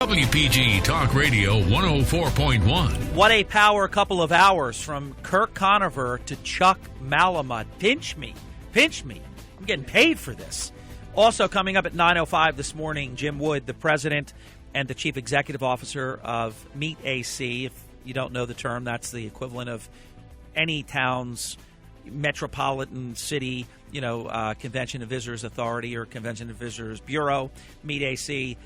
WPG Talk Radio 104.1. What a power couple of hours from Kirk Conover to Chuck Malamut. Pinch me. I'm getting paid for this. Also coming up at 9:05 this morning, Jim Wood, the president and the chief executive officer of Meet AC. If you don't know the term, that's the equivalent of any town's metropolitan city, Convention and Visitors Authority or Convention and Visitors Bureau, Meet AC.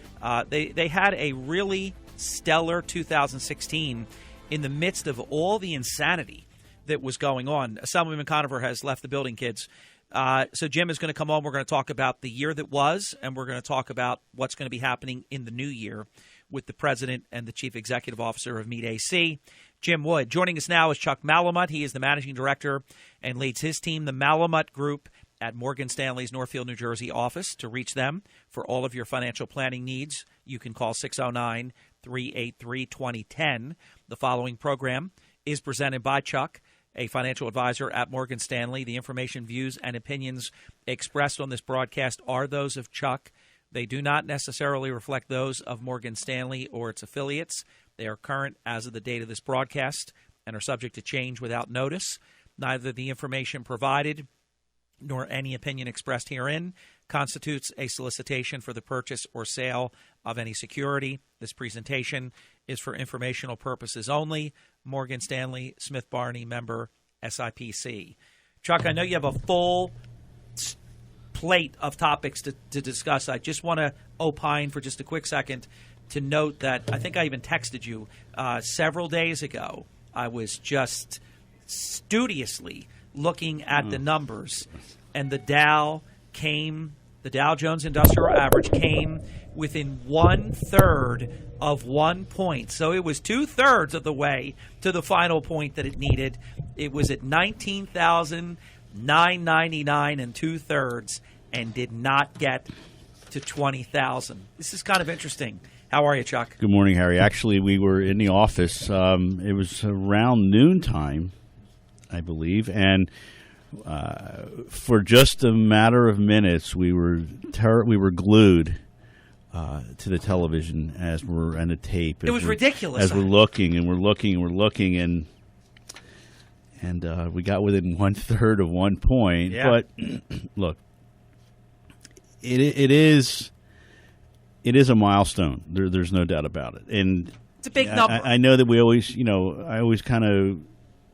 They had a really stellar 2016 in the midst of all the insanity that was going on. Assemblyman Conover has left the building, kids. So Jim is going to come on. We're going to talk about the year that was, and we're going to talk about what's going to be happening in the new year with the president and the chief executive officer of Meet AC, Jim Wood. Joining us now is Chuck Malamut. He is the managing director and leads his team, the Malamut Group, at Morgan Stanley's Northfield, New Jersey office. To reach them for all of your financial planning needs, you can call 609-383-2010. The following program is presented by Chuck, a financial advisor at Morgan Stanley. The information, views, and opinions expressed on this broadcast are those of Chuck. They do not necessarily reflect those of Morgan Stanley or its affiliates. They are current as of the date of this broadcast and are subject to change without notice. Neither the information provided nor any opinion expressed herein constitutes a solicitation for the purchase or sale of any security. This presentation is for informational purposes only. Morgan Stanley, Smith Barney, member, SIPC. Chuck, I know you have a full plate of topics to discuss. I just want to opine for just a quick second to note that I think I even texted you several days ago. I was just studiously looking at the numbers, and the Dow Jones Industrial Average came within 1/3 of 1 point. So it was 2/3 of the way to the final point that it needed. It was at 19,999 and 2/3 and did not get to 20,000. This is kind of interesting. How are you, Chuck? Good morning, Harry. Actually, we were in the office. It was around noontime, I believe, and for just a matter of minutes, we were glued to the television and the tape. It was ridiculous. As we're looking and we got within 1/3 of 1 point. Yeah. But look, it is a milestone. There's no doubt about it, and it's a big number. I know that we always, I always kind of,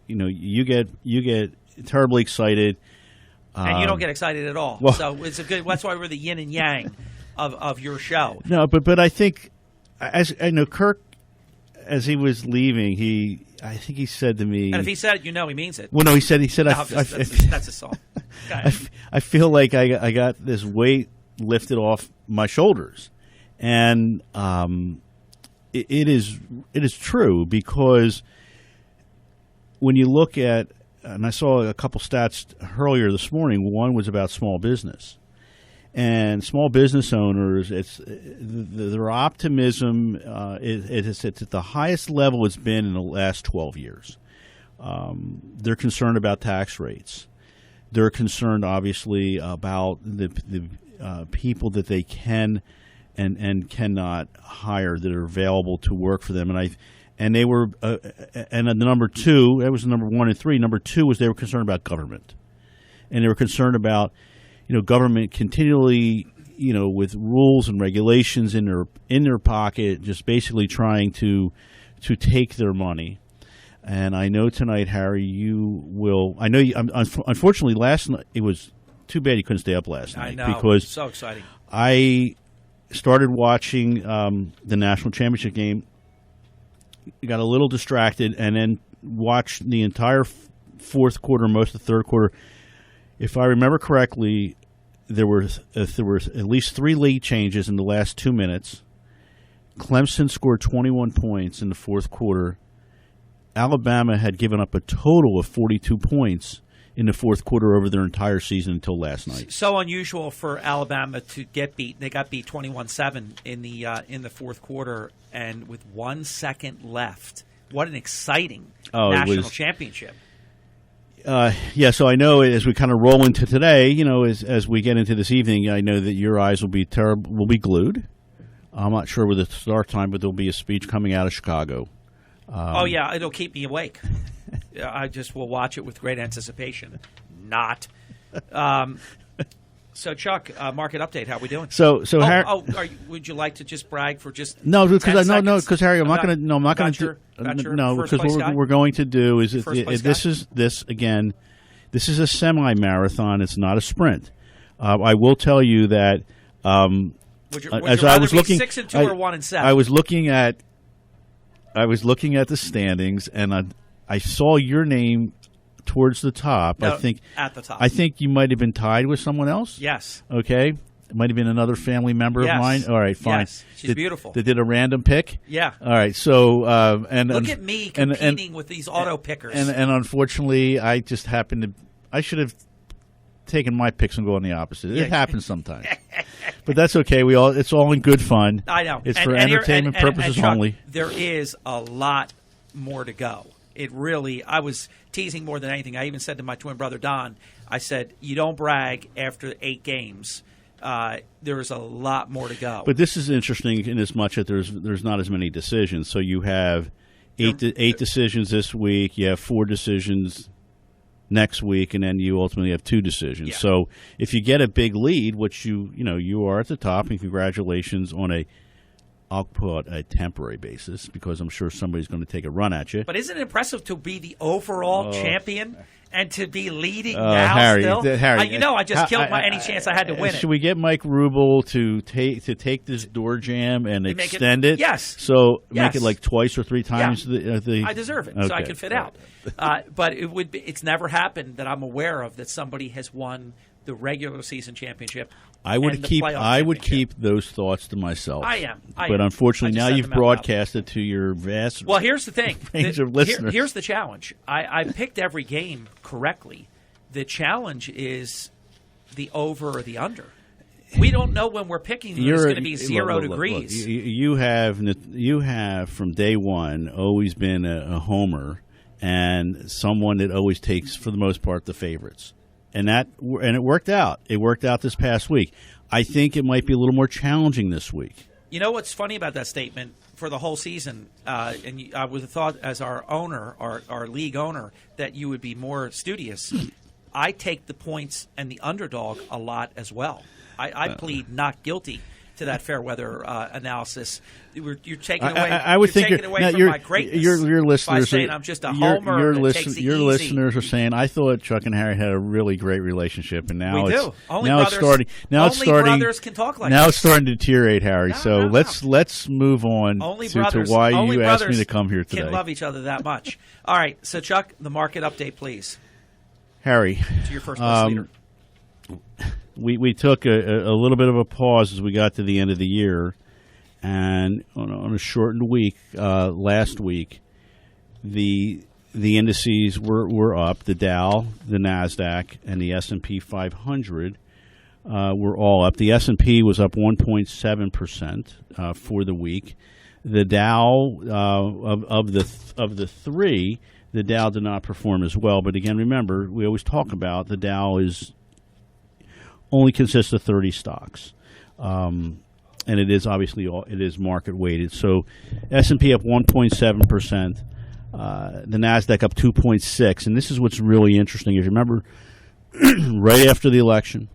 you get terribly excited, and you don't get excited at all. Well, so it's a good. That's why we're the yin and yang of your show. No, but I think, as I know, Kirk, as he was leaving, I think he said to me, and if he said it, he means it. Well, no, he said, no, that's a song. I feel like I got this weight lifted off my shoulders, and it is true, because when you look at, and I saw a couple stats earlier this morning. One was about small business. And small business owners, their optimism it's at the highest level it's been in the last 12 years. They're concerned about tax rates. They're concerned, obviously, about the people that they can and cannot hire that are available to work for them. And they were, and the number two, that was number 1 and 3. Number 2 was they were concerned about government, and they were concerned about, government continually, with rules and regulations in their pocket, just basically trying to take their money. And I know tonight, Harry, you will. I know you. Unfortunately, last night it was too bad you couldn't stay up last night. I know, because so exciting. I started watching the national championship game. Got a little distracted, and then watched the entire fourth quarter, most of the third quarter. If I remember correctly, there were at least 3 lead changes in the last 2 minutes. Clemson scored 21 points in the fourth quarter. Alabama had given up a total of 42 points in the fourth quarter over their entire season until last night. So unusual for Alabama to get beat. They got beat 21-7 in the fourth quarter, and with 1 second left. What an exciting national championship. Yeah, so I know as we kind of roll into today, as we get into this evening, I know that your eyes will be glued. I'm not sure with the start time, but there'll be a speech coming out of Chicago. Yeah, it'll keep me awake. I just will watch it with great anticipation. Not. So, Chuck, market update. How are we doing? Harry, would you like to just brag for just no? Because Harry, I'm not about going to. No, I'm not going to. No, because what we're going to do is this is a semi-marathon. It's not a sprint. I will tell you that. Would you rather be 6-2 or 1-7? I was looking at the standings, and I saw your name towards the top. No, I think at the top. I think you might have been tied with someone else. Yes. Okay. It might have been another family member of mine. All right, fine. Yes. She's beautiful. They did a random pick. Yeah. All right. So look at me competing with these auto pickers. And unfortunately, I just happened to. I should have taken my picks and go on the opposite. It happens sometimes, but that's okay. It's all in good fun. I know. It's for entertainment purposes Chuck, only. There is a lot more to go. I was teasing more than anything. I even said to my twin brother, Don, I said, you don't brag after 8 games. There is a lot more to go. But this is interesting in as much that there's not as many decisions. So you have eight decisions this week. You have 4 decisions next week, and then you ultimately have 2 decisions. Yeah. So if you get a big lead, which you are at the top, and congratulations on I'll put a temporary basis because I'm sure somebody's going to take a run at you. But isn't it impressive to be the overall champion and to be leading now Harry, still? Harry, I just killed any chance I had to win it. Should we get Mike Rubel to take this door jam and extend it? Yes. So make it like twice or 3 times I deserve it, so I can fit out. But it's never happened that I'm aware of that somebody has won the regular season championship. I would keep those thoughts to myself. But unfortunately, now you've broadcasted to your vast here's the thing. range of listeners. Here's the challenge. I picked every game correctly. The challenge is the over or the under. We don't know when we're picking. It's going to be 0 degrees. Look, you have from day one always been a homer and someone that always takes, for the most part, the favorites. And it worked out. It worked out this past week. I think it might be a little more challenging this week. You know what's funny about that statement for the whole season? And I would have thought, as our owner, our league owner, that you would be more studious. I take the points and the underdog a lot as well. I plead not guilty to that fair weather analysis. You're taking away. I would think from my greatness. Your listeners by saying I'm just a homer. Your listeners are saying, I thought Chuck and Harry had a really great relationship, and now it's starting. Brothers can talk like now this. It's starting to deteriorate, Harry. Let's move on to why you asked me to come here today. Can love each other that much. All right, so Chuck, the market update, please. Harry, to your first place leader. We took a little bit of a pause as we got to the end of the year, and on a shortened week last week, the indices were up. The Dow, the Nasdaq, and the S&P 500 were all up. The S&P was up 1.7% for the week. The Dow of the 3, the Dow did not perform as well. But again, remember, we always talk about the Dow only consists of 30 stocks, and it is obviously market weighted. So S&P up 1.7%, the Nasdaq up 2.6%, and this is what's really interesting. If you remember, right after the election,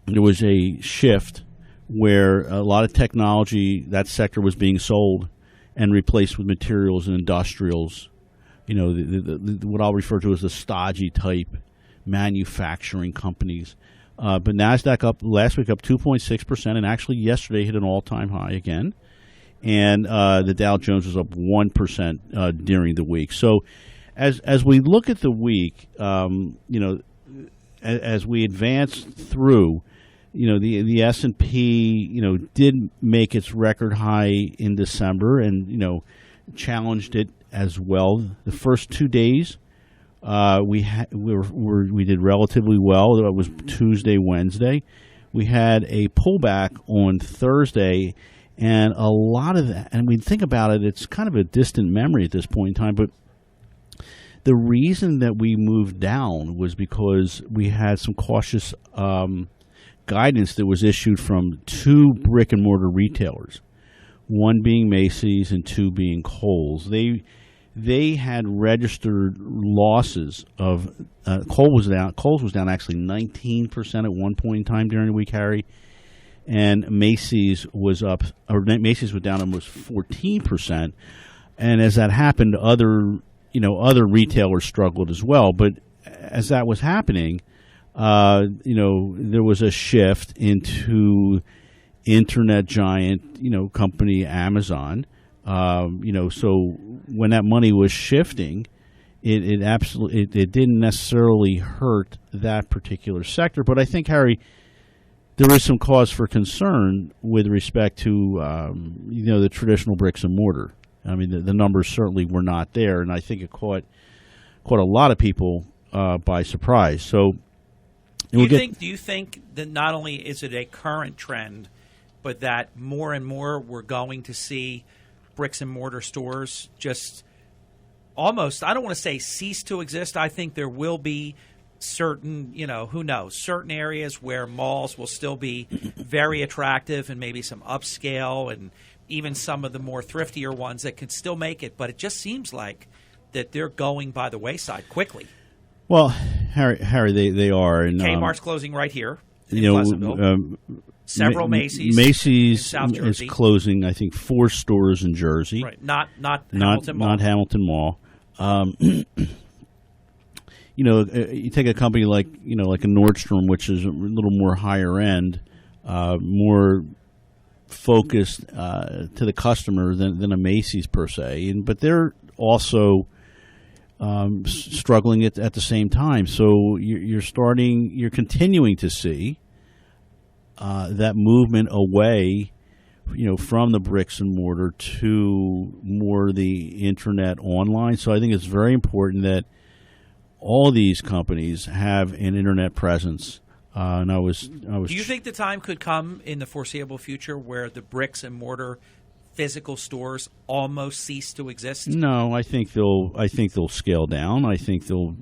there was a shift where a lot of technology, that sector was being sold and replaced with materials and industrials. What I'll refer to as the stodgy type manufacturing companies. But Nasdaq up last week up 2.6%, and actually yesterday hit an all-time high again. And the Dow Jones was up 1% during the week. So, as we look at the week, as we advance through, the S&P, did make its record high in December, and challenged it as well. The first 2 days. We did relatively well. It was Tuesday, Wednesday. We had a pullback on Thursday, and a lot of that. And we think about it; it's kind of a distant memory at this point in time. But the reason that we moved down was because we had some cautious guidance that was issued from 2 brick and mortar retailers. one being Macy's and two being Kohl's. They had registered losses of Kohl's was down actually 19% at one point in time during the week, Harry, and Macy's was down almost 14%. And as that happened, other retailers struggled as well. But as that was happening, there was a shift into internet giant, company Amazon. So when that money was shifting, it didn't necessarily hurt that particular sector. But I think, Harry, there is some cause for concern with respect to the traditional bricks and mortar. I mean, the numbers certainly were not there, and I think it caught a lot of people by surprise. So, do you think that not only is it a current trend, but that more and more we're going to see bricks and mortar stores just almost, I don't want to say cease to exist. I think there will be certain, who knows, certain areas where malls will still be very attractive and maybe some upscale and even some of the more thriftier ones that can still make it. But it just seems like that they're going by the wayside quickly. Well, Harry, they are. And, Kmart's closing right here in Pleasantville. Several Macy's in South Jersey is closing, I think, 4 stores in Jersey. Right, not Hamilton Mall. Not Hamilton Mall. You take a company like a Nordstrom, which is a little more higher end, more focused to the customer than a Macy's per se, but they're also struggling at the same time. So you're continuing to see that movement away, from the bricks and mortar to more the internet online. So I think it's very important that all these companies have an internet presence. And I was. Do you think the time could come in the foreseeable future where the bricks and mortar physical stores almost cease to exist? No, I think they'll scale down. I think they'll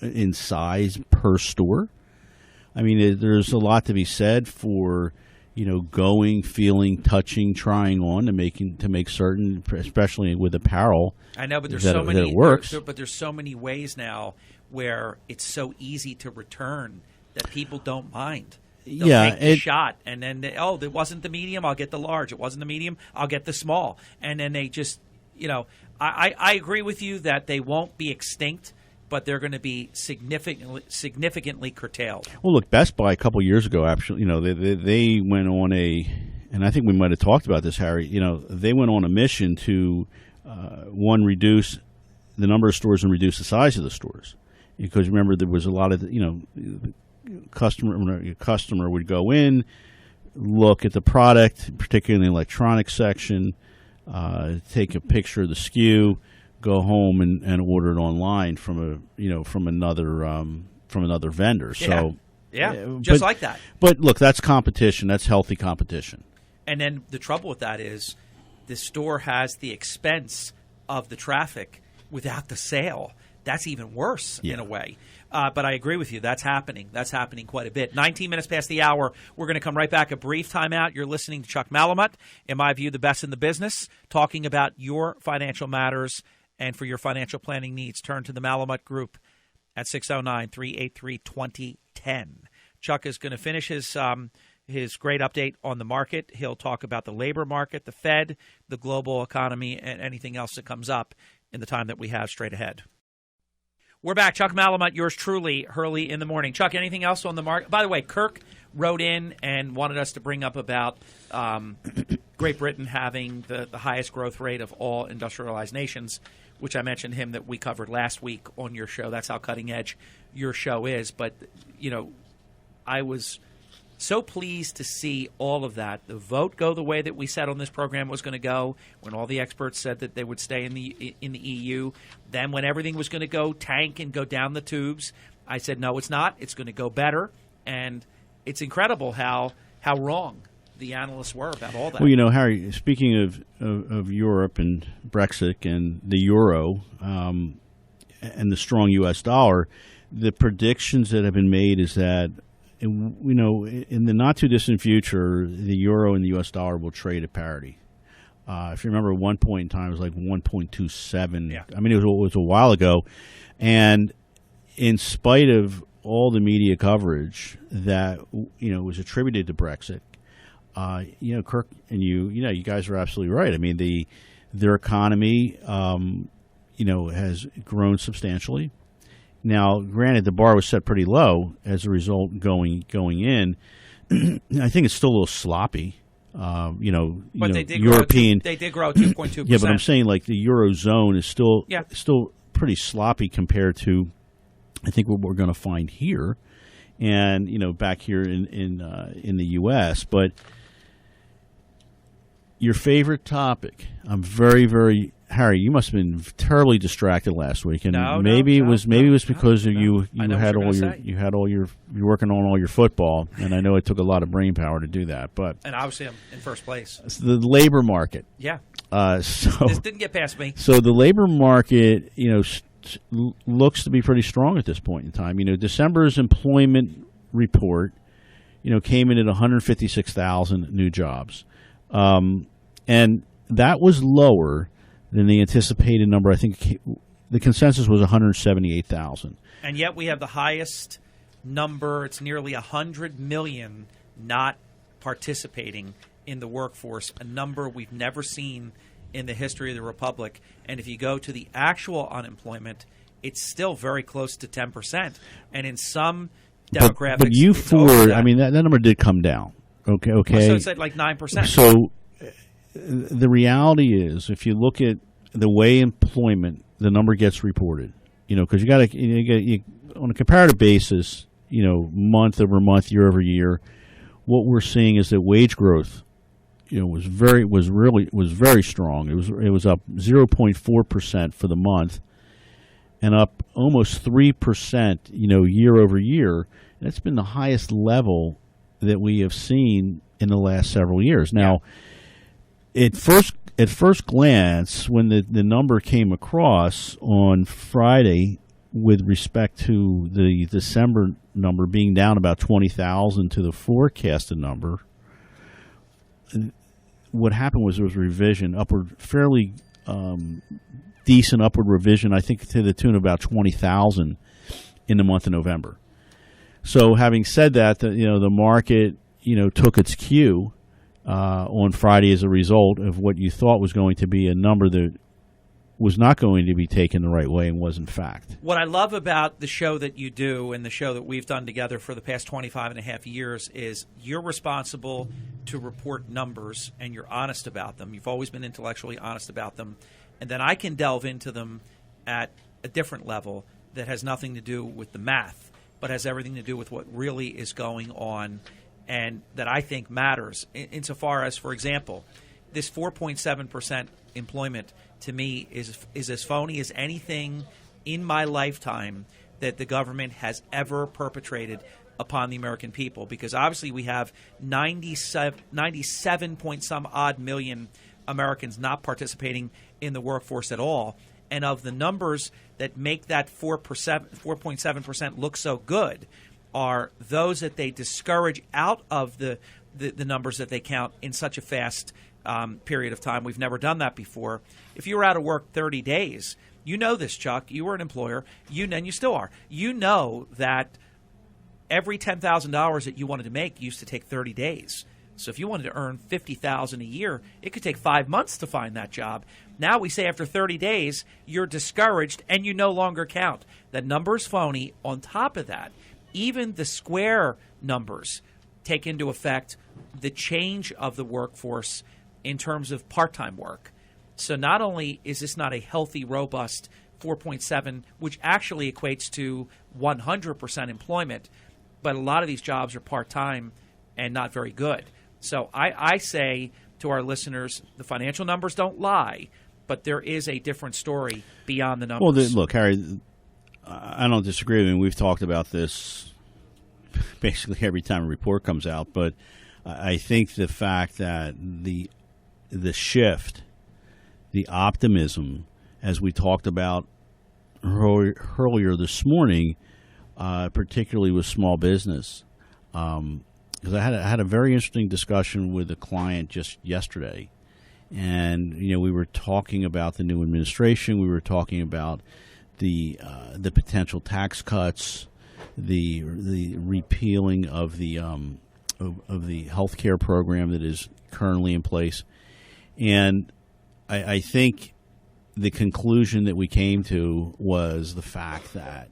in size per store. I mean, there's a lot to be said for going, feeling, touching, trying on to make certain, especially with apparel. I know, but there's that so many. it works. But there's so many ways now where it's so easy to return that people don't mind. They'll take the shot, and then it wasn't the medium, I'll get the large. It wasn't the medium, I'll get the small. And then they just, I agree with you that they won't be extinct, but they're going to be significantly curtailed. Well, look, Best Buy a couple years ago, actually, they went on and I think we might have talked about this, Harry. They went on a mission to reduce the number of stores and reduce the size of the stores, because remember there was a lot of customer would go in, look at the product, particularly in the electronics section, take a picture of the SKU, go home and order it online from another vendor. So just like that. But look, that's competition. That's healthy competition. And then the trouble with that is the store has the expense of the traffic without the sale. That's even worse in a way. But I agree with you. That's happening. That's happening quite a bit. 19 minutes past the hour. We're going to come right back. A brief timeout. You're listening to Chuck Malamut, in my view, the best in the business, talking about your financial matters. And for your financial planning needs, turn to the Malamut Group at 609-383-2010. Chuck is going to finish his great update on the market. He'll talk about the labor market, the Fed, the global economy, and anything else that comes up in the time that we have straight ahead. We're back. Chuck Malamut, yours truly, Hurley in the morning. Chuck, anything else on the market? By the way, Kirk wrote in and wanted us to bring up about Great Britain having the highest growth rate of all industrialized nations, which I mentioned him that we covered last week on your show. That's how cutting edge your show is. But, I was so pleased to see all of that. The vote go the way that we said on this program was going to go, when all the experts said that they would stay in the EU. Then when everything was going to go tank and go down the tubes, I said, no, it's not. It's going to go better. And it's incredible how wrong the analysts were about all that. Well, Harry, speaking of Europe and Brexit and the euro and the strong U.S. dollar, the predictions that have been made is that, in the not-too-distant future, the euro and the U.S. dollar will trade at parity. If you remember, at one point in time, it was like 1.27. Yeah. I mean, it was a while ago. And in spite of all the media coverage that, was attributed to Brexit, Kirk and you guys are absolutely right. I mean, their economy, has grown substantially. Now, granted, the bar was set pretty low as a result going in. I think it's still a little sloppy. But they did European. They did grow 2.2%. Yeah, but I'm saying like the Eurozone is still pretty sloppy compared to, I think, what we're going to find here, and back here in the U.S. But your favorite topic, I'm very, very Harry. You must have been terribly distracted last week, and maybe it was because you had you're working on all your football, and I know it took a lot of brain power to do that. And obviously I'm in first place. The labor market. Yeah. So this didn't get past me. So the labor market, looks to be pretty strong at this point in time. December's employment report, came in at 156,000 new jobs, and that was lower than the anticipated number. I think the consensus was 178,000. And yet we have the highest number. It's nearly 100 million not participating in the workforce, a number we've never seen in the history of the Republic. And if you go to the actual unemployment, it's still very close to 10%. And in some demographics, but you forward, I mean, that number did come down. Okay. So it's at like 9%. So the reality is, if you look at the way employment, the number gets reported, because you got to, on a comparative basis, month over month, year over year, what we're seeing is that wage growth, was very strong. It was up 0.4% for the month, and up almost 3%, year over year. And it's been the highest level that we have seen in the last several years. Now, at first glance, when the number came across on Friday with respect to the December number being down about 20,000 to the forecasted number, what happened was there was a revision, fairly decent upward revision, I think to the tune of about 20,000 in the month of November. So having said that, the market, took its cue on Friday as a result of what you thought was going to be a number that was not going to be taken the right way and was in fact. What I love about the show that you do and the show that we've done together for the past 25 and a half years is you're responsible to report numbers and you're honest about them. You've always been intellectually honest about them. And then I can delve into them at a different level that has nothing to do with the math, but has everything to do with what really is going on and that I think matters insofar as, for example, this 4.7% employment to me is as phony as anything in my lifetime that the government has ever perpetrated upon the American people, because obviously we have 97 point some odd million Americans not participating in the workforce at all. And of the numbers that make that 4.7% look so good are those that they discourage out of the numbers that they count in such a fast period of time. We've never done that before. If you were out of work 30 days, you know this, Chuck. You were an employer, and you still are. You know that every $10,000 that you wanted to make used to take 30 days. So if you wanted to earn $50,000 a year, it could take 5 months to find that job. Now we say after 30 days, you're discouraged and you no longer count. That number's phony. On top of that, even the square numbers take into effect the change of the workforce in terms of part-time work. So not only is this not a healthy, robust 4.7, which actually equates to 100% employment, but a lot of these jobs are part-time and not very good. So I say to our listeners, the financial numbers don't lie, but there is a different story beyond the numbers. Well, look, Harry, I don't disagree. I mean, we've talked about this basically every time a report comes out, but I think the fact that the shift, the optimism, as we talked about earlier this morning, particularly with small business, because I had a very interesting discussion with a client just yesterday, And we were talking about the new administration. We were talking about the potential tax cuts, the repealing of the health care program that is currently in place. And I think the conclusion that we came to was the fact that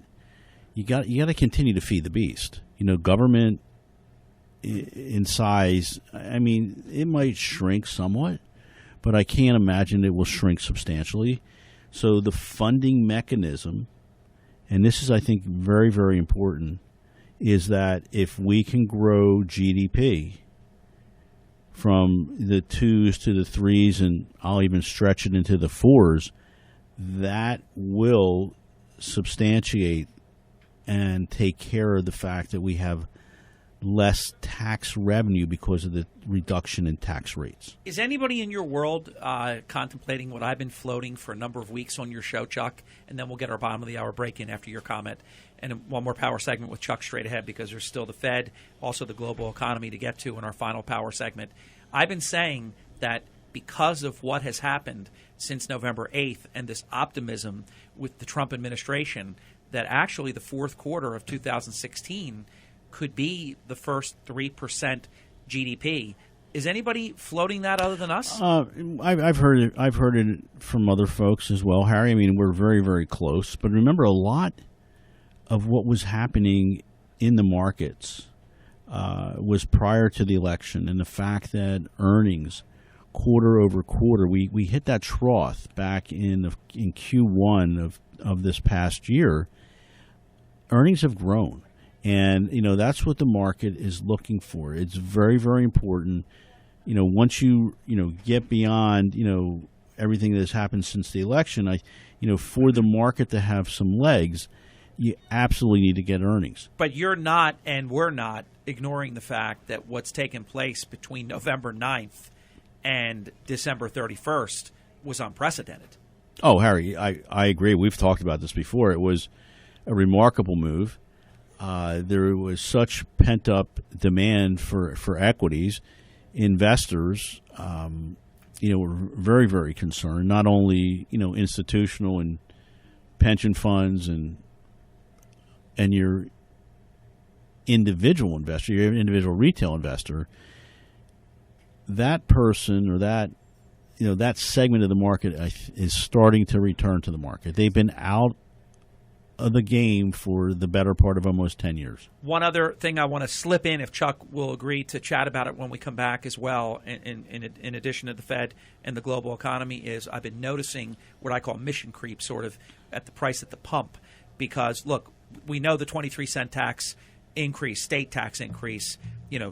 you got to continue to feed the beast. Government in size, I mean, it might shrink somewhat, but I can't imagine it will shrink substantially. So the funding mechanism, and this is, I think, very, very important, is that if we can grow GDP from the 2s to the 3s, and I'll even stretch it into the 4s, that will substantiate and take care of the fact that we have less tax revenue because of the reduction in tax rates. Is anybody in your world contemplating what I've been floating for a number of weeks on your show, Chuck? And then we'll get our bottom of the hour break in after your comment. And one more power segment with Chuck straight ahead, because there's still the Fed, also the global economy to get to in our final power segment. I've been saying that because of what has happened since November 8th and this optimism with the Trump administration, that actually the fourth quarter of 2016 could be the first 3% GDP. Is anybody floating that other than us? I've heard it. I've heard it from other folks as well, Harry. I mean, we're very, very close. But remember, a lot of what was happening in the markets was prior to the election, and the fact that earnings quarter over quarter, we hit that trough back in Q1 of this past year. Earnings have grown. And, that's what the market is looking for. It's very, very important. Once you get beyond, everything that has happened since the election, for the market to have some legs, you absolutely need to get earnings. But you're not, and we're not, ignoring the fact that what's taken place between November 9th and December 31st was unprecedented. Oh, Harry, I agree. We've talked about this before. It was a remarkable move. There was such pent-up demand for equities. Investors, were very, very concerned, not only, institutional and pension funds and your individual investor, your individual retail investor. That person or that segment of the market is starting to return to the market. They've been out of the game for the better part of almost 10 years. One other thing I want to slip in, if Chuck will agree to chat about it when we come back as well, in addition to the Fed and the global economy, is I've been noticing what I call mission creep sort of at the price at the pump. Because, look, we know the 23-cent tax increase, state tax increase,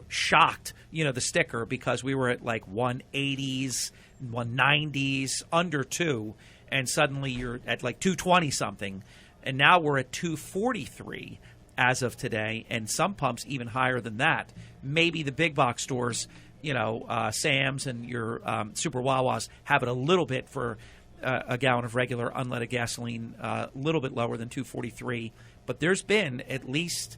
shocked, the sticker, because we were at like 180s, 190s, under 2, and suddenly you're at like 220 something. And now we're at 243 as of today, and some pumps even higher than that. Maybe the big box stores, Sam's and your Super Wawas, have it a little bit for a gallon of regular unleaded gasoline, a little bit lower than 243. But there's been at least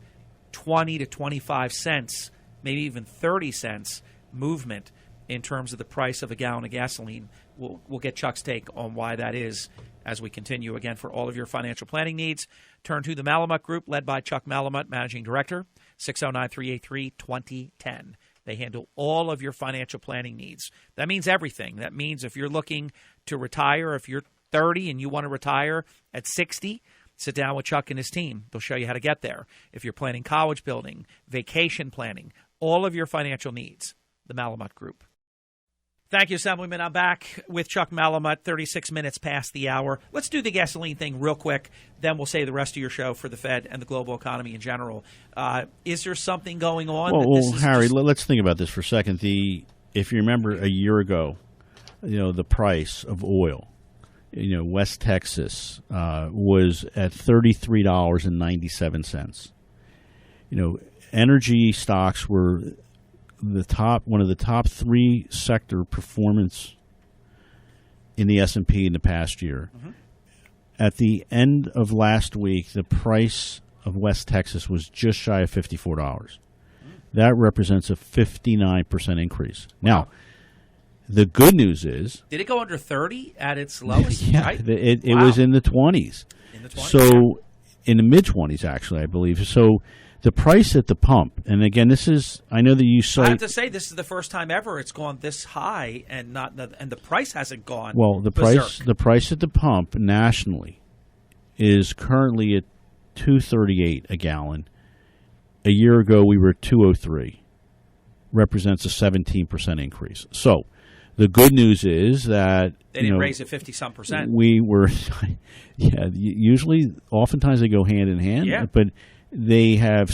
20 to 25 cents, maybe even 30 cents movement in terms of the price of a gallon of gasoline. We'll get Chuck's take on why that is as we continue. Again, for all of your financial planning needs, turn to the Malamut Group, led by Chuck Malamut, Managing Director, 609-383-2010. They handle all of your financial planning needs. That means everything. That means if you're looking to retire, if you're 30 and you want to retire at 60, sit down with Chuck and his team. They'll show you how to get there. If you're planning college building, vacation planning, all of your financial needs, the Malamut Group. Thank you, Assemblyman. I'm back with Chuck Malamut, 36 minutes past the hour. Let's do the gasoline thing real quick. Then we'll say the rest of your show for the Fed and the global economy in general. Is there something going on? Well, Harry, let's think about this for a second. If you remember a year ago, the price of oil, West Texas was at $33.97. Energy stocks were one of the top 3 sector performance in the S&P in the past year. Mm-hmm. At the end of last week, the price of West Texas was just shy of $54. Mm-hmm. That represents a 59% increase. Wow. Now, The good news is, did it go under 30 at its lowest? yeah, Right? it Wow. was in the 20s. In the 20s. So in the mid 20s, actually, I believe. So the price at the pump, and again, this is, I know that you I cite. have to say, this is the first time ever it's gone this high, and the price hasn't gone. Well, the berserk. price at the pump nationally is currently at $2.38 a gallon. A year ago, we were at $2.03. Represents a 17% increase. So the good news is that They didn't raise it 50-some%. We were, yeah. Usually, oftentimes they go hand in hand. Yeah. But they have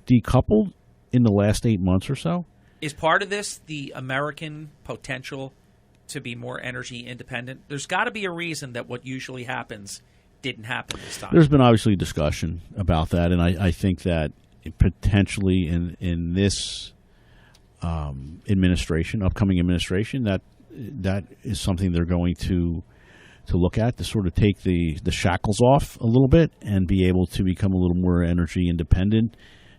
decoupled in the last 8 months or so. Is part of this the American potential to be more energy independent? There's got to be a reason that what usually happens didn't happen this time. There's been obviously discussion about that, and I think that potentially in this upcoming administration, that is something they're going to look at, to sort of take the shackles off a little bit and be able to become a little more energy independent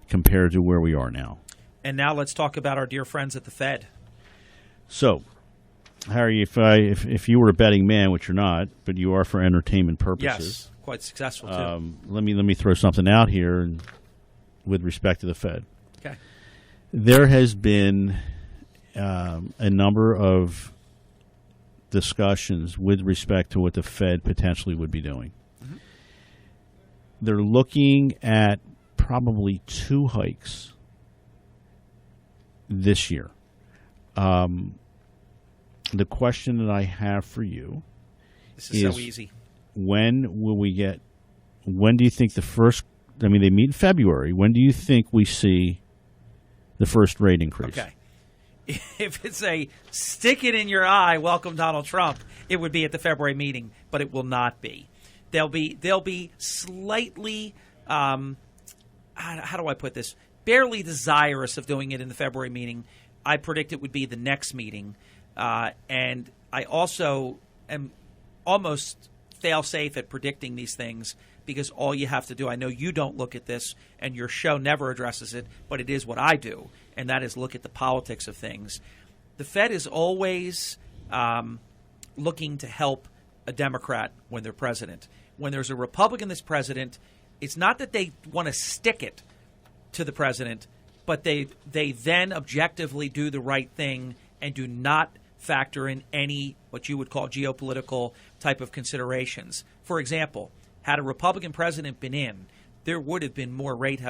compared to where we are now. And now let's talk about our dear friends at the Fed. So, Harry, if you were a betting man, which you're not, but you are for entertainment purposes, Yes, quite successful too. let me throw something out here with respect to the Fed. Okay. There has been a number of discussions with respect to what the Fed potentially would be doing. Mm-hmm. They're looking at probably 2 hikes this year. The question that I have for you This is so easy. when do you think the first, they meet in February. When do you think we see the first rate increase? Okay. If it's a stick it in your eye, welcome Donald Trump, it would be at the February meeting, but it will not be. They'll be slightly, how do I put this, barely desirous of doing it in the February meeting. I predict it would be the next meeting. And I also am almost fail-safe at predicting these things, because all you have to do, I know you don't look at this and your show never addresses it, but it is what I do, and that is look at the politics of things. The Fed is always looking to help a Democrat when they're president. When there's a Republican that's president, it's not that they want to stick it to the president, but they then objectively do the right thing and do not factor in any what you would call geopolitical type of considerations. For example, had a Republican president been in, there would have been more rate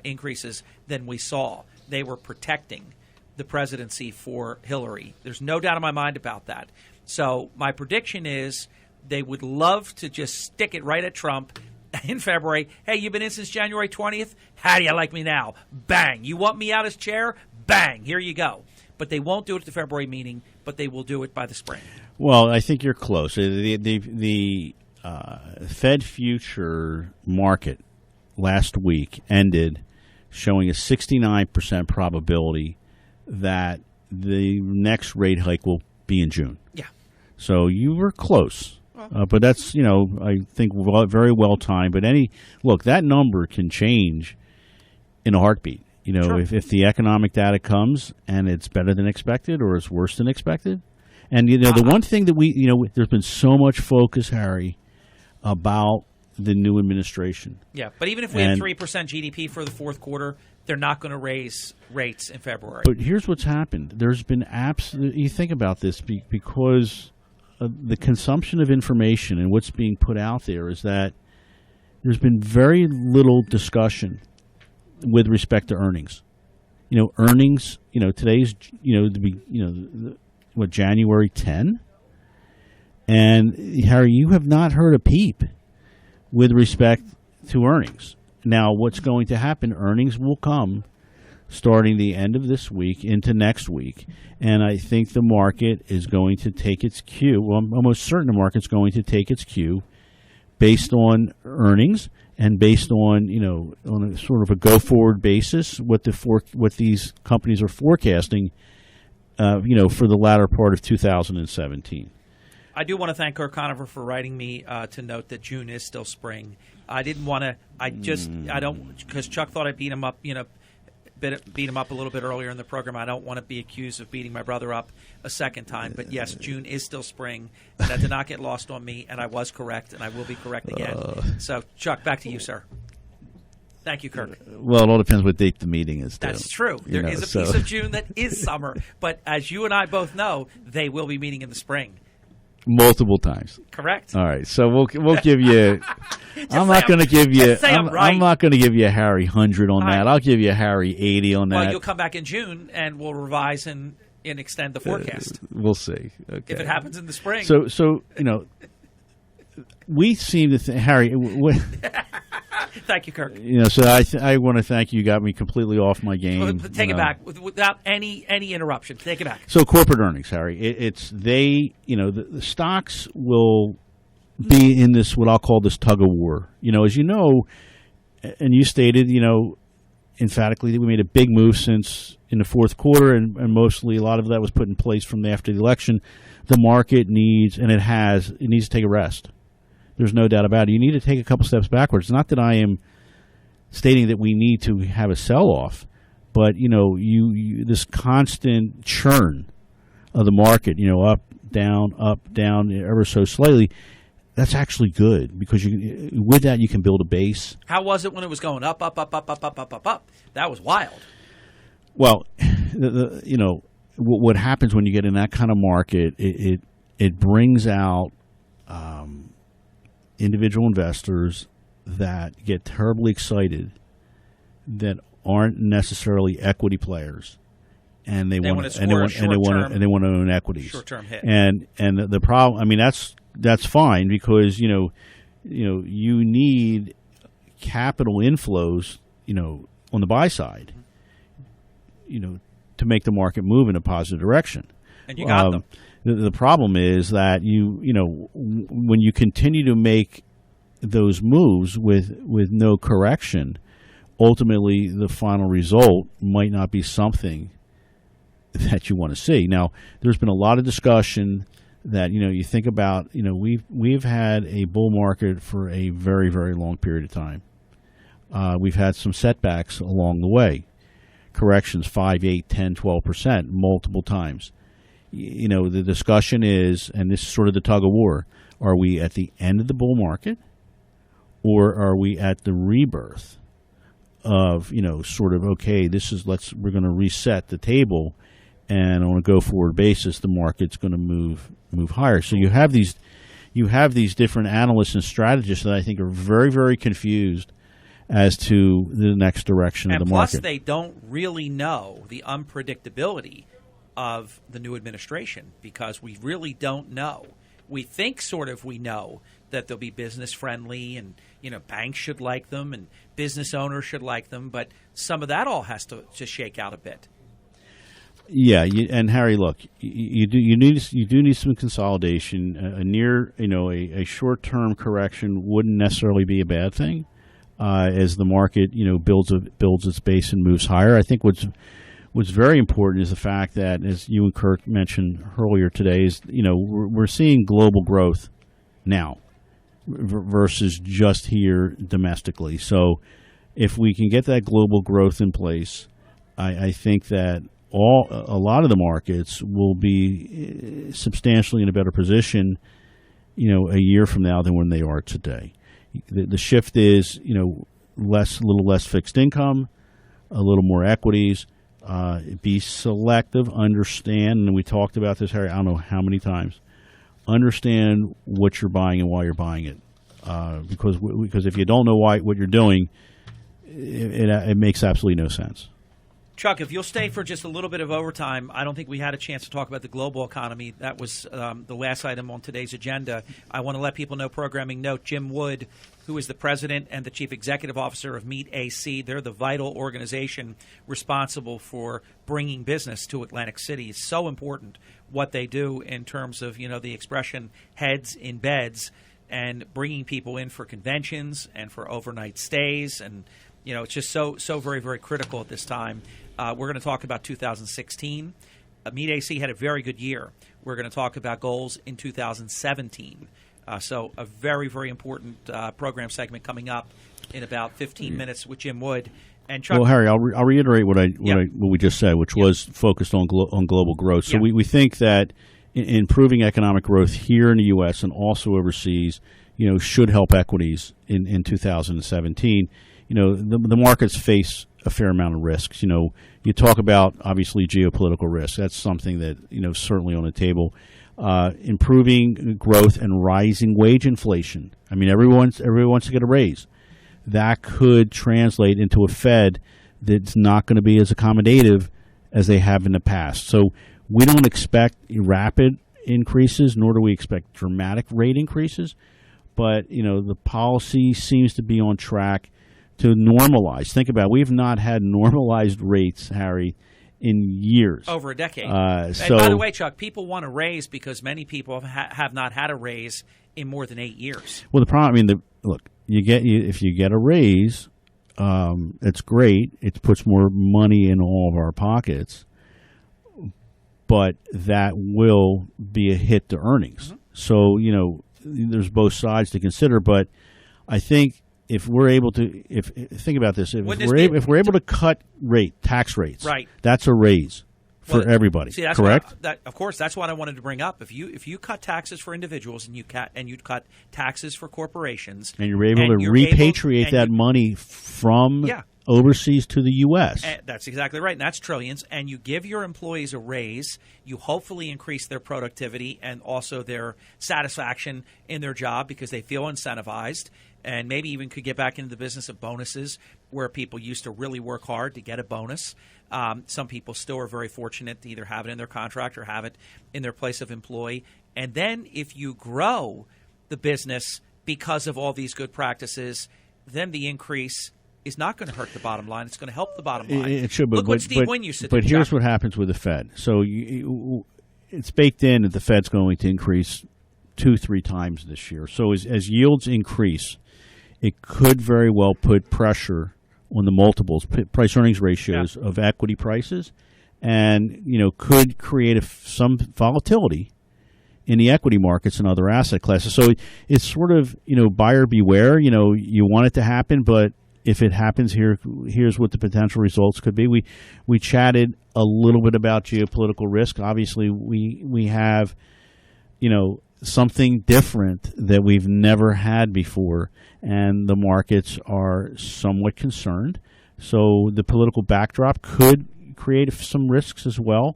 increases than we saw. They were protecting the presidency for Hillary. There's no doubt in my mind about that. So my prediction is they would love to just stick it right at Trump in February. Hey, you've been in since January 20th? How do you like me now? Bang. You want me out his chair? Bang. Here you go. But they won't do it at the February meeting, but they will do it by the spring. Well, I think you're close. The Fed future market last week ended showing a 69% probability that the next rate hike will be in June. Yeah. So you were close. But that's, I think very well timed. But that number can change in a heartbeat. Sure. If the economic data comes and it's better than expected or it's worse than expected. And, the one thing that there's been so much focus, Harry, about the new administration. Yeah, but even if we have 3% GDP for the fourth quarter, they're not going to raise rates in February. But here's what's happened. There's been you think about this because the consumption of information and what's being put out there is that there's been very little discussion with respect to earnings. Earnings, today's, January 10? And, Harry, you have not heard a peep with respect to earnings. Now, what's going to happen, earnings will come starting the end of this week into next week. And I think the market is going to take its cue. Well, I'm almost certain the market's going to take its cue based on earnings and based on, on a sort of a go-forward basis, what these companies are forecasting, for the latter part of 2017. I do want to thank Kirk Conover for writing me to note that June is still spring. I didn't want to. I don't, because Chuck thought I beat him up, beat him up a little bit earlier in the program. I don't want to be accused of beating my brother up a second time. But, yes, June is still spring. And that did not get lost on me, and I was correct, and I will be correct again. So, Chuck, back to you, sir. Thank you, Kirk. Well, it all depends what date the meeting is. That's true. There is a piece of June that is summer. But as you and I both know, they will be meeting in the spring. Multiple times. Correct. All right, so we'll give you. I'm not going to give you. I'm not going to give you a Harry 100 on that. I'll give you a Harry 80 on that. Well, you'll come back in June and we'll revise and extend the forecast. We'll see. Okay. If it happens in the spring. So we seem to Harry. Thank you, Kirk. So I want to thank you. You got me completely off my game. Take it back without any interruption. Take it back. So corporate earnings, Harry. The stocks will be in this what I'll call this tug of war. As you know, and you stated, emphatically that we made a big move since in the fourth quarter, and mostly a lot of that was put in place from after the election. The market needs, and it needs to take a rest. There's no doubt about it. You need to take a couple steps backwards. Not that I am stating that we need to have a sell-off, but this constant churn of the market, up, down, ever so slightly. That's actually good because with that you can build a base. How was it when it was going up? That was wild. Well, what happens when you get in that kind of market? It brings out individual investors that get terribly excited that aren't necessarily equity players, and they want to own equities. Short-term hit. And the problem, that's fine because you need capital inflows, on the buy side, to make the market move in a positive direction. And you got them. The problem is that when you continue to make those moves with no correction, ultimately the final result might not be something that you want to see. Now, there's been a lot of discussion that you think about. We've had a bull market for a very, very long period of time. We've had some setbacks along the way, corrections 5, 8, 10, 12% multiple times. The discussion is, and this is sort of the tug of war, are we at the end of the bull market or are we at the rebirth of, okay, we're going to reset the table, and on a go-forward basis, the market's going to move higher. So you have these different analysts and strategists that I think are very, very confused as to the next direction of the market. And plus, they don't really know the unpredictability of the new administration because we really don't know. We think we know that they'll be business friendly and banks should like them and business owners should like them, but some of that all has to shake out a bit. Yeah, and Harry, look, you do need some consolidation. A short-term correction wouldn't necessarily be a bad thing as the market builds its base and moves higher. I think what's very important is the fact that, as you and Kirk mentioned earlier today, is we're seeing global growth now versus just here domestically. So if we can get that global growth in place, I think that a lot of the markets will be substantially in a better position, a year from now than when they are today. The shift is, a little less fixed income, a little more equities. Be selective, understand, and we talked about this, Harry, I don't know how many times. Understand what you're buying and why you're buying it, because if you don't know what you're doing, it makes absolutely no sense. Chuck, if you'll stay for just a little bit of overtime, I don't think we had a chance to talk about the global economy. That was the last item on today's agenda. I want to let people know, programming note, Jim Wood, who is the president and the chief executive officer of Meet AC. They're the vital organization responsible for bringing business to Atlantic City. It's so important what they do in terms of, the expression heads in beds and bringing people in for conventions and for overnight stays. And, it's just so very, very critical at this time. We're going to talk about 2016. Meet AC had a very good year. We're going to talk about goals in 2017. So a very, very important program segment coming up in about 15 minutes with Jim Wood. And Chuck, well, Harry, I'll reiterate what we just said, which was focused on global growth. So we think that improving economic growth here in the U.S. and also overseas, should help equities in 2017. The markets face a fair amount of risks. You talk about obviously geopolitical risk. That's something that certainly on the table. Improving growth and rising wage inflation. I mean, everyone wants to get a raise. That could translate into a Fed that's not going to be as accommodative as they have in the past. So we don't expect rapid increases, nor do we expect dramatic rate increases. But, the policy seems to be on track to normalize. Think about it. We've not had normalized rates, Harry, in years. Over a decade. And by the way, Chuck, people want a raise because many people have not had a raise in more than 8 years. Well, the problem, look, if you get a raise, it's great. It puts more money in all of our pockets, but that will be a hit to earnings. Mm-hmm. So, there's both sides to consider, but I think if we're able to, think about this, if we're able to cut tax rates, right, that's a raise for everybody. See, that's correct? Of course, that's what I wanted to bring up. If you cut taxes for individuals and you cut taxes for corporations, and you're able to repatriate that money from overseas to the U.S. That's exactly right, and that's trillions. And you give your employees a raise, you hopefully increase their productivity and also their satisfaction in their job because they feel incentivized, and maybe even could get back into the business of bonuses where people used to really work hard to get a bonus. Some people still are very fortunate to either have it in their contract or have it in their place of employ. And then if you grow the business because of all these good practices, then the increase is not going to hurt the bottom line. It's going to help the bottom line. It should, Look what Steve Wynn used to do. But here's what happens with the Fed. So it's baked in that the Fed's going to increase 2-3 times this year. So as yields increase, it could very well put pressure on the multiples, price-earnings ratios of equity prices, and could create some volatility in the equity markets and other asset classes. So it's sort of buyer beware. You want it to happen, but if it happens, here's what the potential results could be. We chatted a little bit about geopolitical risk. Obviously, we have something different that we've never had before, and the markets are somewhat concerned. So the political backdrop could create some risks as well.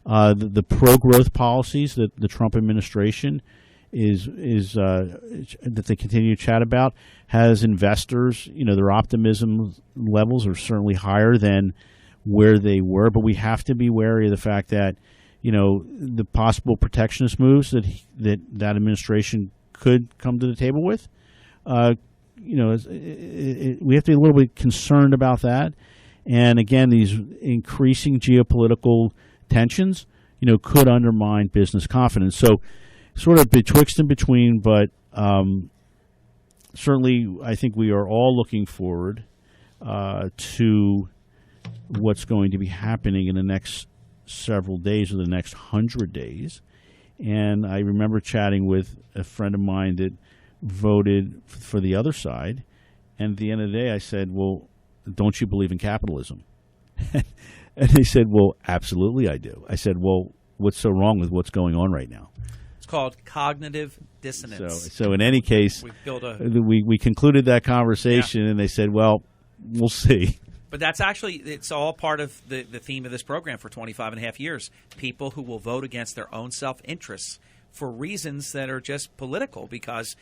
The pro-growth policies that the Trump administration is that they continue to chat about has investors, their optimism levels are certainly higher than where they were, but we have to be wary of the fact that the possible protectionist moves that administration could come to the table with. We have to be a little bit concerned about that. And again, these increasing geopolitical tensions, could undermine business confidence. So sort of betwixt and between, but certainly I think we are all looking forward to what's going to be happening in the next several days or the next 100 days. And I remember chatting with a friend of mine that voted for the other side. And at the end of the day, I said, well, don't you believe in capitalism? And they said, well, absolutely I do. I said, well, what's so wrong with what's going on right now? It's called cognitive dissonance. So in any case, we concluded that conversation, and they said, well, we'll see. But that's actually, it's all part of the theme of this program for 25 and a half years. People who will vote against their own self-interests for reasons that are just political. Because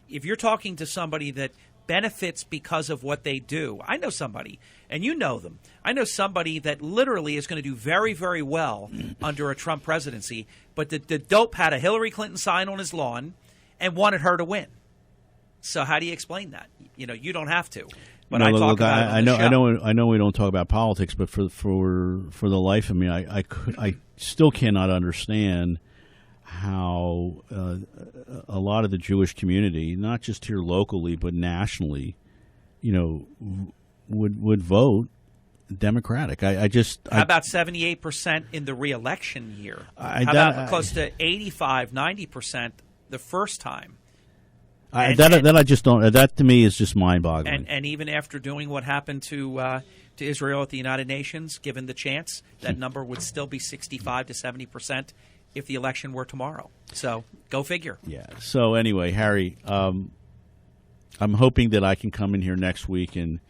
if you're talking to somebody that benefits because of what they do, I know somebody, and you know them. I know somebody that literally is going to do very, very well under a Trump presidency, but the dope had a Hillary Clinton sign on his lawn and wanted her to win. So how do you explain that? You don't have to. But I talk about it on the show. I know we don't talk about politics, but for the life of me, I still cannot understand how a lot of the Jewish community, not just here locally but nationally, would vote Democratic. How about 78% in the re-election year? How about close to 85, 90% the first time? That I just don't. That to me is just mind-boggling. And even after doing what happened to Israel at the United Nations, given the chance, that number would still be 65 to 70% if the election were tomorrow. So go figure. Yeah. So anyway, Harry, I'm hoping that I can come in here next week and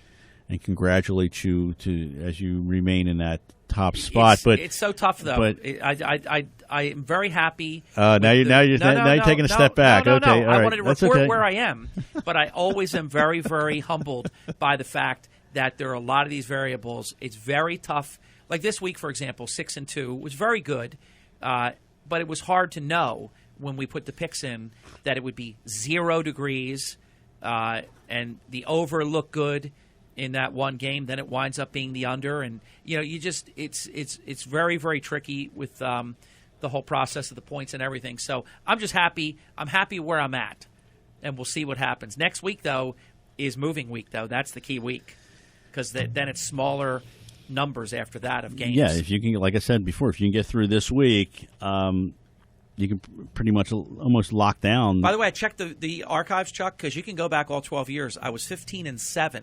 congratulate you as you remain in that top spot. But it's so tough, though. But I am very happy. Now you're taking a step back. No, okay, no. all right. I wanted to That's report okay. where I am, but I always am very, very humbled by the fact that there are a lot of these variables. It's very tough. Like this week, for example, 6-2 was very good, but it was hard to know when we put the picks in that it would be 0 degrees and the over looked good in that one game. Then it winds up being the under, and it's very, very tricky with the whole process of the points and everything. So I'm just happy. I'm happy where I'm at, and we'll see what happens next week. Though is moving week. Though that's the key week because then it's smaller numbers after that of games. Yeah, if you can, like I said before, if you can get through this week, you can pretty much almost lock down. By the way, I checked the archives, Chuck, because you can go back all 12 years. I was 15-7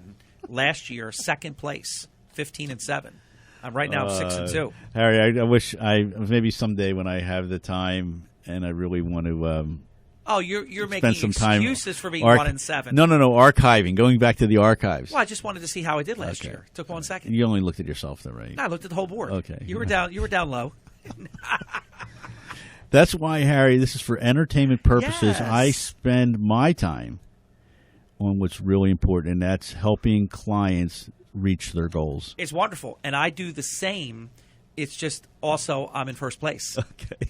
last year, second place, 15-7. I'm right now 6-2. Harry, I wish maybe someday when I have the time and I really want to. You're making some time excuses for being 1-7. No, archiving, going back to the archives. Well, I just wanted to see how I did last year. It took 1 second. You only looked at yourself, though, right? No, I looked at the whole board. Okay, you were down low. That's why, Harry, this is for entertainment purposes. Yes. I spend my time on what's really important, and that's helping clients reach their goals. It's wonderful, and I do the same. It's just also I'm in first place. Okay.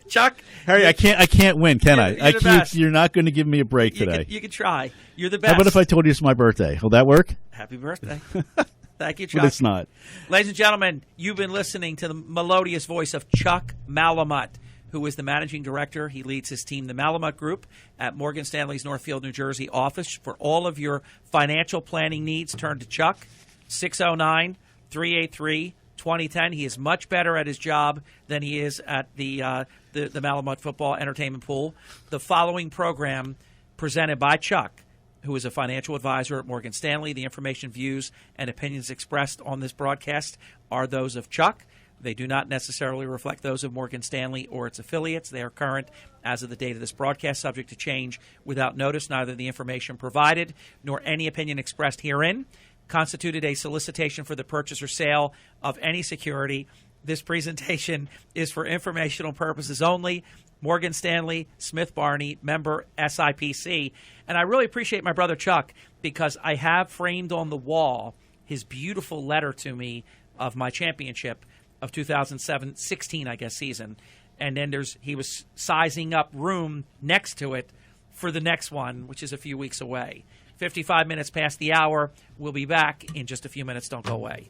Chuck, Harry, I can't win, can I? You're the best. You're not going to give me a break today. You can try. You're the best. How about if I told you it's my birthday? Will that work? Happy birthday. Thank you, Chuck. But it's not. Ladies and gentlemen, you've been listening to the melodious voice of Chuck Malamut, who is the managing director. He leads his team, the Malamut Group, at Morgan Stanley's Northfield, New Jersey office. For all of your financial planning needs, turn to Chuck, 609-383-2010. He is much better at his job than he is at the Malamut Football Entertainment Pool. The following program presented by Chuck, who is a financial advisor at Morgan Stanley. The information, views, and opinions expressed on this broadcast are those of Chuck. They do not necessarily reflect those of Morgan Stanley or its affiliates. They are current as of the date of this broadcast, subject to change without notice. Neither the information provided nor any opinion expressed herein constituted a solicitation for the purchase or sale of any security. This presentation is for informational purposes only. Morgan Stanley, Smith Barney, member SIPC. And I really appreciate my brother Chuck because I have framed on the wall his beautiful letter to me of my championship of 2016, I guess, season. And then he was sizing up room next to it for the next one, which is a few weeks away. 55 minutes past the hour. We'll be back in just a few minutes. Don't go away.